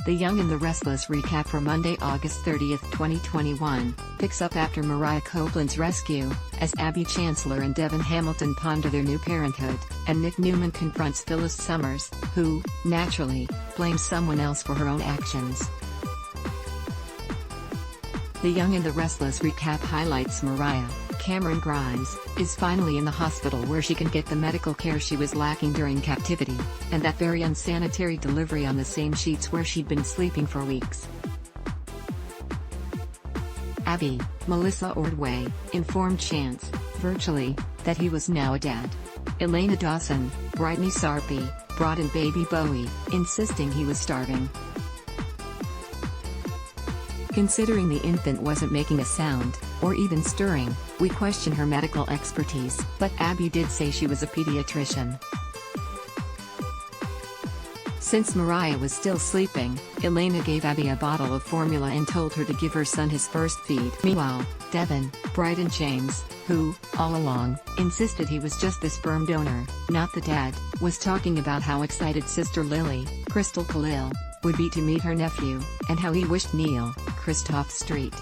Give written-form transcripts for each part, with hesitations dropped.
The Young and the Restless recap for Monday, August 30, 2021, picks up after Mariah Copeland's rescue, as Abby Chancellor and Devin Hamilton ponder their new parenthood, and Nick Newman confronts Phyllis Summers, who, naturally, blames someone else for her own actions. The Young and the Restless recap highlights Mariah, Cameron Grimes, is finally in the hospital where she can get the medical care she was lacking during captivity, and that very unsanitary delivery on the same sheets where she'd been sleeping for weeks. Abby, Melissa Ordway, informed Chance, virtually, that he was now a dad. Elena Dawson, Brittany Sarpy, brought in baby Bowie, insisting he was starving. Considering the infant wasn't making a sound, or even stirring, we question her medical expertise, but Abby did say she was a pediatrician. Since Mariah was still sleeping, Elena gave Abby a bottle of formula and told her to give her son his first feed. Meanwhile, Devin, Bright and James, who, all along, insisted he was just the sperm donor, not the dad, was talking about how excited sister Lily, Crystal Khalil, would be to meet her nephew, and how he wished Neil, Christoph Street,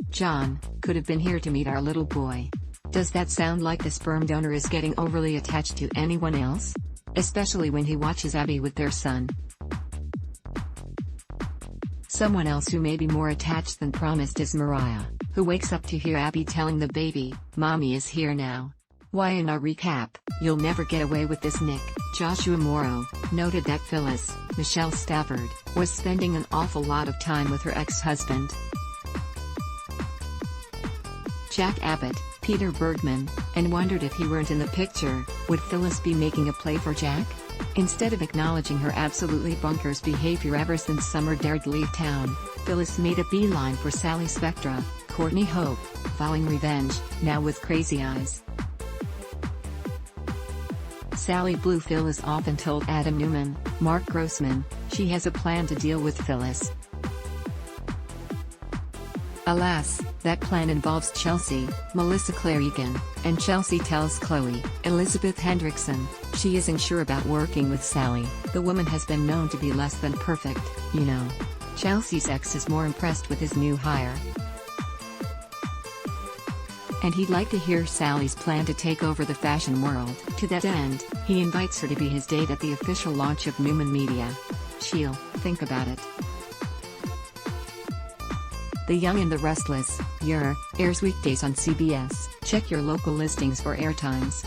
John, could have been here to meet our little boy. Does that sound like the sperm donor is getting overly attached to anyone else? Especially when he watches Abby with their son. Someone else who may be more attached than promised is Mariah, who wakes up to hear Abby telling the baby, "Mommy is here now." Why, in our recap, "You'll never get away with this, Nick." Joshua Morrow noted that Phyllis, Michelle Stafford, was spending an awful lot of time with her ex-husband, Jack Abbott, Peter Bergman, and wondered if he weren't in the picture, would Phyllis be making a play for Jack? Instead of acknowledging her absolutely bonkers behavior ever since Summer dared leave town, Phyllis made a beeline for Sally Spectra, Courtney Hope, vowing revenge, now with crazy eyes. Sally blew Phyllis off and told Adam Newman, Mark Grossman, she has a plan to deal with Phyllis. Alas, that plan involves Chelsea, Melissa Claire Egan, and Chelsea tells Chloe, Elizabeth Hendrickson, she isn't sure about working with Sally. The woman has been known to be less than perfect, you know. Chelsea's ex is more impressed with his new hire, and he'd like to hear Sally's plan to take over the fashion world. To that end, he invites her to be his date at the official launch of Newman Media. She'll think about it. The Young and the Restless, airs weekdays on CBS. Check your local listings for airtimes.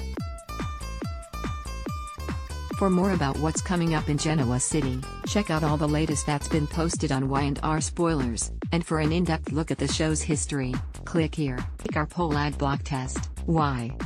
For more about what's coming up in Genoa City, check out all the latest that's been posted on Y&R Spoilers, and for an in-depth look at the show's history, click here. Take our poll ad block test. Why?